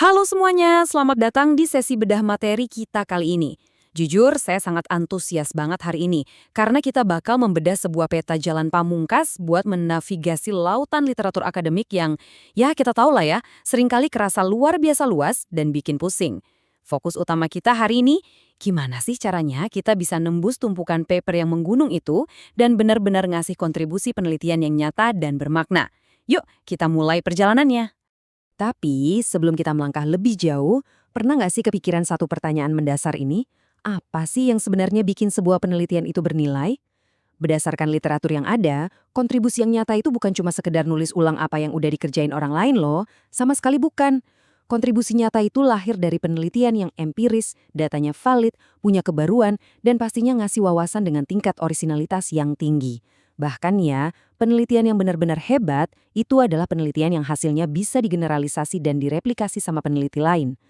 Halo semuanya, selamat datang di sesi bedah materi kita kali ini. Jujur, saya sangat antusias banget hari ini, karena kita bakal membedah sebuah peta jalan pamungkas buat menavigasi lautan literatur akademik yang, ya kita tahu lah ya, seringkali kerasa luar biasa luas dan bikin pusing. Fokus utama kita hari ini, gimana sih caranya kita bisa nembus tumpukan paper yang menggunung itu dan benar-benar ngasih kontribusi penelitian yang nyata dan bermakna. Yuk, kita mulai perjalanannya. Tapi sebelum kita melangkah lebih jauh, pernah nggak sih kepikiran satu pertanyaan mendasar ini? Apa sih yang sebenarnya bikin sebuah penelitian itu bernilai? Berdasarkan literatur yang ada, kontribusi yang nyata itu bukan cuma sekedar nulis ulang apa yang udah dikerjain orang lain loh. Sama sekali bukan. Kontribusi nyata itu lahir dari penelitian yang empiris, datanya valid, punya kebaruan, dan pastinya ngasih wawasan dengan tingkat orisinalitas yang tinggi. Bahkan ya, penelitian yang benar-benar hebat itu adalah penelitian yang hasilnya bisa digeneralisasi dan direplikasi sama peneliti lain.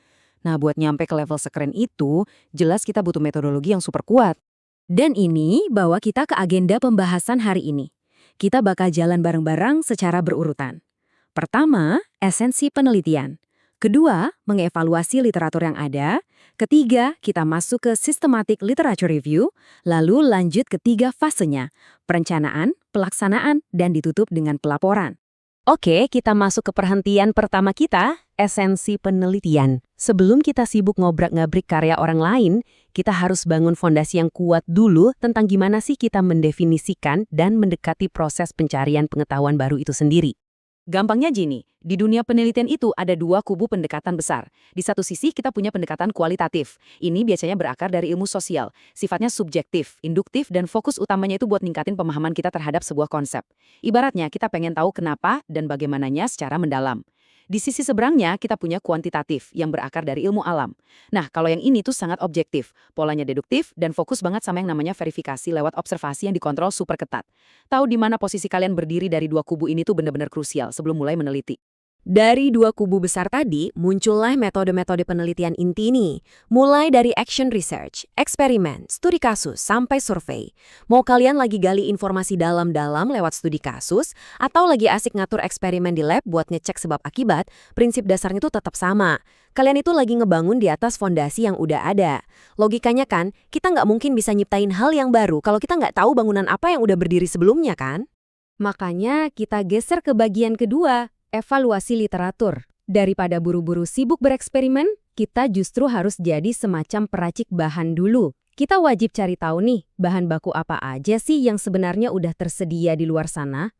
Nah, buat nyampe ke level sekeren itu, jelas kita butuh metodologi yang super kuat. Dan ini bawa kita ke agenda pembahasan hari ini. Kita bakal jalan bareng-bareng secara berurutan. Pertama, esensi penelitian. Kedua, mengevaluasi literatur yang ada. Ketiga, kita masuk ke systematic literature review. Lalu lanjut ke 3 fasenya, perencanaan, pelaksanaan, dan ditutup dengan pelaporan. Oke, kita masuk ke perhentian pertama kita, esensi penelitian. Sebelum kita sibuk ngobrak-ngabrik karya orang lain, kita harus bangun fondasi yang kuat dulu tentang gimana sih kita mendefinisikan dan mendekati proses pencarian pengetahuan baru itu sendiri. Gampangnya gini, di dunia penelitian itu ada 2 kubu pendekatan besar. Di satu sisi kita punya pendekatan kualitatif. Ini biasanya berakar dari ilmu sosial, sifatnya subjektif, induktif, dan fokus utamanya itu buat ningkatin pemahaman kita terhadap sebuah konsep. Ibaratnya kita pengen tahu kenapa dan bagaimananya secara mendalam. Di sisi seberangnya kita punya kuantitatif yang berakar dari ilmu alam. Nah, kalau yang ini tuh sangat objektif, polanya deduktif, dan fokus banget sama yang namanya verifikasi lewat observasi yang dikontrol super ketat. Tahu di mana posisi kalian berdiri dari 2 kubu ini tuh benar-benar krusial sebelum mulai meneliti. Dari 2 kubu besar tadi, muncullah metode-metode penelitian inti nih. Mulai dari action research, eksperimen, studi kasus, sampai survei. Mau kalian lagi gali informasi dalam-dalam lewat studi kasus, atau lagi asik ngatur eksperimen di lab buat ngecek sebab akibat, prinsip dasarnya itu tetap sama. Kalian itu lagi ngebangun di atas fondasi yang udah ada. Logikanya kan, kita nggak mungkin bisa nyiptain hal yang baru kalau kita nggak tahu bangunan apa yang udah berdiri sebelumnya kan? Makanya kita geser ke bagian kedua, evaluasi literatur. Daripada buru-buru sibuk bereksperimen, kita justru harus jadi semacam peracik bahan dulu. Kita wajib cari tahu nih, bahan baku apa aja sih yang sebenarnya udah tersedia di luar sana.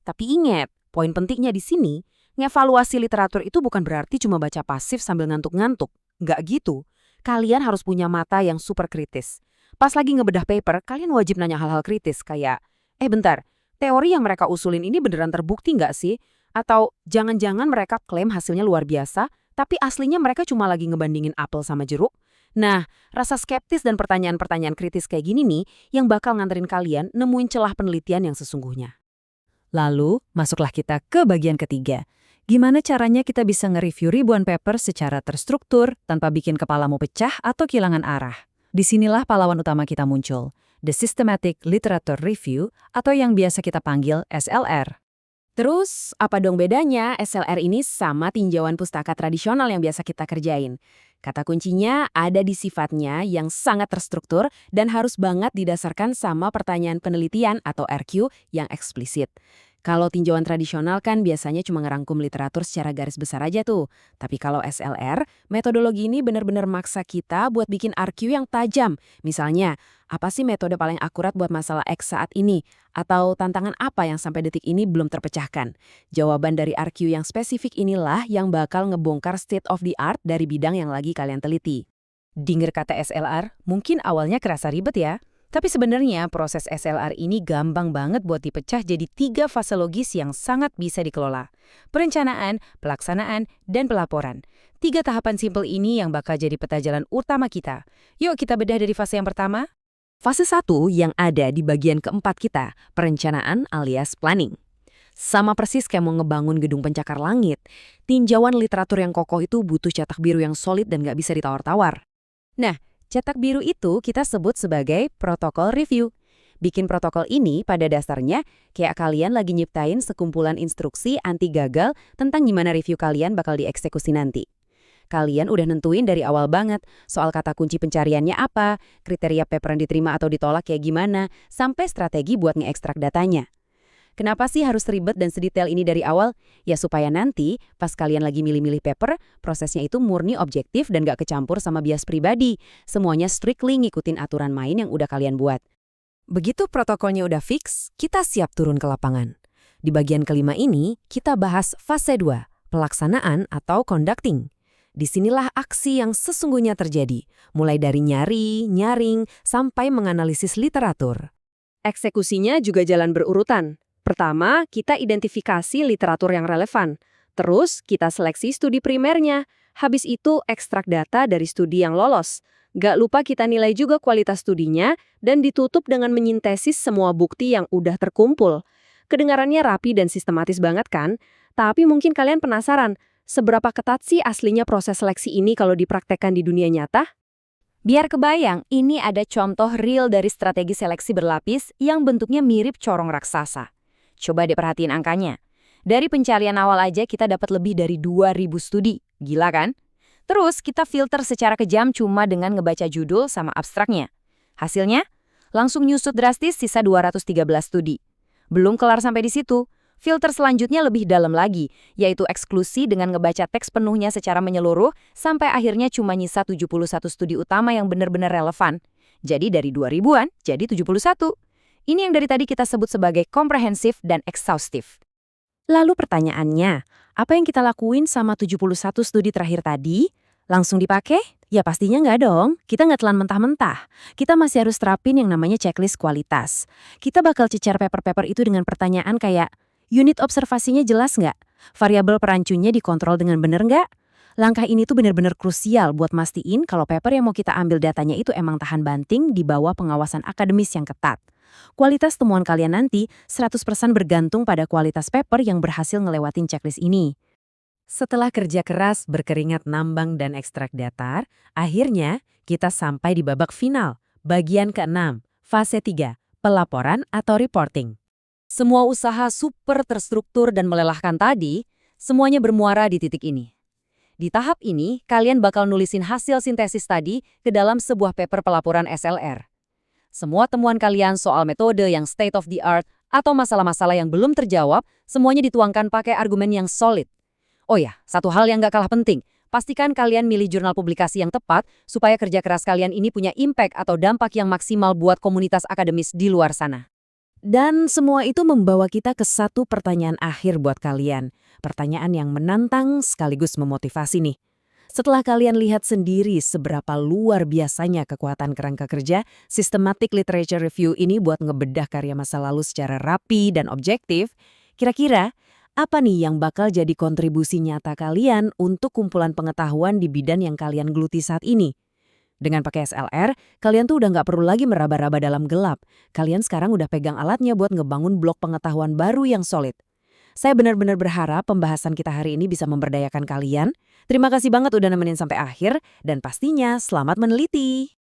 Tapi ingat, poin pentingnya di sini, ngevaluasi literatur itu bukan berarti cuma baca pasif sambil ngantuk-ngantuk. Nggak gitu. Kalian harus punya mata yang super kritis. Pas lagi ngebedah paper, kalian wajib nanya hal-hal kritis kayak, bentar, teori yang mereka usulin ini beneran terbukti nggak sih? Atau jangan-jangan mereka klaim hasilnya luar biasa, tapi aslinya mereka cuma lagi ngebandingin apel sama jeruk? Nah, rasa skeptis dan pertanyaan-pertanyaan kritis kayak gini nih yang bakal nganterin kalian nemuin celah penelitian yang sesungguhnya. Lalu, masuklah kita ke bagian ketiga. Gimana caranya kita bisa nge-review ribuan paper secara terstruktur tanpa bikin kepalamu pecah atau kehilangan arah? Disinilah pahlawan utama kita muncul, The Systematic Literature Review atau yang biasa kita panggil SLR. Terus, apa dong bedanya SLR ini sama tinjauan pustaka tradisional yang biasa kita kerjain? Kata kuncinya ada di sifatnya yang sangat terstruktur dan harus banget didasarkan sama pertanyaan penelitian atau RQ yang eksplisit. Kalau tinjauan tradisional kan biasanya cuma ngerangkum literatur secara garis besar aja tuh. Tapi kalau SLR, metodologi ini benar-benar maksa kita buat bikin RQ yang tajam. Misalnya, apa sih metode paling akurat buat masalah X saat ini? Atau tantangan apa yang sampai detik ini belum terpecahkan? Jawaban dari RQ yang spesifik inilah yang bakal ngebongkar state of the art dari bidang yang lagi kalian teliti. Dengar kata SLR, mungkin awalnya kerasa ribet ya. Tapi sebenarnya proses SLR ini gampang banget buat dipecah jadi 3 fase logis yang sangat bisa dikelola. Perencanaan, pelaksanaan, dan pelaporan. 3 tahapan simpel ini yang bakal jadi peta jalan utama kita. Yuk kita bedah dari fase yang pertama. Fase 1 yang ada di bagian keempat kita, perencanaan alias planning. Sama persis kayak mau ngebangun gedung pencakar langit, tinjauan literatur yang kokoh itu butuh cetak biru yang solid dan nggak bisa ditawar-tawar. Nah, cetak biru itu kita sebut sebagai protokol review. Bikin protokol ini pada dasarnya kayak kalian lagi nyiptain sekumpulan instruksi anti gagal tentang gimana review kalian bakal dieksekusi nanti. Kalian udah nentuin dari awal banget soal kata kunci pencariannya apa, kriteria paper yang diterima atau ditolak kayak gimana, sampai strategi buat ngeekstrak datanya. Kenapa sih harus ribet dan sedetail ini dari awal? Ya supaya nanti, pas kalian lagi milih-milih paper, prosesnya itu murni objektif dan gak kecampur sama bias pribadi. Semuanya strictly ngikutin aturan main yang udah kalian buat. Begitu protokolnya udah fix, kita siap turun ke lapangan. Di bagian kelima ini, kita bahas fase 2, pelaksanaan atau conducting. Disinilah aksi yang sesungguhnya terjadi, mulai dari nyari, nyaring, sampai menganalisis literatur. Eksekusinya juga jalan berurutan. Pertama, kita identifikasi literatur yang relevan. Terus, kita seleksi studi primernya. Habis itu, ekstrak data dari studi yang lolos. Gak lupa kita nilai juga kualitas studinya dan ditutup dengan menyintesis semua bukti yang udah terkumpul. Kedengarannya rapi dan sistematis banget kan? Tapi mungkin kalian penasaran, seberapa ketat sih aslinya proses seleksi ini kalau dipraktekkan di dunia nyata? Biar kebayang, ini ada contoh real dari strategi seleksi berlapis yang bentuknya mirip corong raksasa. Coba deh perhatiin angkanya. Dari pencarian awal aja kita dapat lebih dari 2.000 studi. Gila kan? Terus kita filter secara kejam cuma dengan ngebaca judul sama abstraknya. Hasilnya, langsung nyusut drastis sisa 213 studi. Belum kelar sampai di situ. Filter selanjutnya lebih dalam lagi, yaitu eksklusi dengan ngebaca teks penuhnya secara menyeluruh sampai akhirnya cuma nyisa 71 studi utama yang benar-benar relevan. Jadi dari 2000-an jadi 71. Ini yang dari tadi kita sebut sebagai komprehensif dan exhaustive. Lalu pertanyaannya, apa yang kita lakuin sama 71 studi terakhir tadi? Langsung dipakai? Ya pastinya nggak dong, kita nggak telan mentah-mentah. Kita masih harus terapin yang namanya checklist kualitas. Kita bakal cecer paper-paper itu dengan pertanyaan kayak, unit observasinya jelas nggak? Variabel perancunya dikontrol dengan benar nggak? Langkah ini tuh benar-benar krusial buat mastiin kalau paper yang mau kita ambil datanya itu emang tahan banting di bawah pengawasan akademis yang ketat. Kualitas temuan kalian nanti 100% bergantung pada kualitas paper yang berhasil ngelewatin checklist ini. Setelah kerja keras, berkeringat nambang dan ekstrak data, akhirnya kita sampai di babak final, bagian ke-6, fase 3, pelaporan atau reporting. Semua usaha super terstruktur dan melelahkan tadi, semuanya bermuara di titik ini. Di tahap ini, kalian bakal nulisin hasil sintesis tadi ke dalam sebuah paper pelaporan SLR. Semua temuan kalian soal metode yang state of the art atau masalah-masalah yang belum terjawab, semuanya dituangkan pakai argumen yang solid. Oh ya, satu hal yang gak kalah penting, pastikan kalian milih jurnal publikasi yang tepat supaya kerja keras kalian ini punya impact atau dampak yang maksimal buat komunitas akademis di luar sana. Dan semua itu membawa kita ke satu pertanyaan akhir buat kalian. Pertanyaan yang menantang sekaligus memotivasi nih. Setelah kalian lihat sendiri seberapa luar biasanya kekuatan kerangka kerja, systematic literature review ini buat ngebedah karya masa lalu secara rapi dan objektif, kira-kira apa nih yang bakal jadi kontribusi nyata kalian untuk kumpulan pengetahuan di bidang yang kalian geluti saat ini? Dengan pakai SLR, kalian tuh udah nggak perlu lagi meraba-raba dalam gelap. Kalian sekarang udah pegang alatnya buat ngebangun blok pengetahuan baru yang solid. Saya benar-benar berharap pembahasan kita hari ini bisa memberdayakan kalian. Terima kasih banget udah nemenin sampai akhir, dan pastinya selamat meneliti!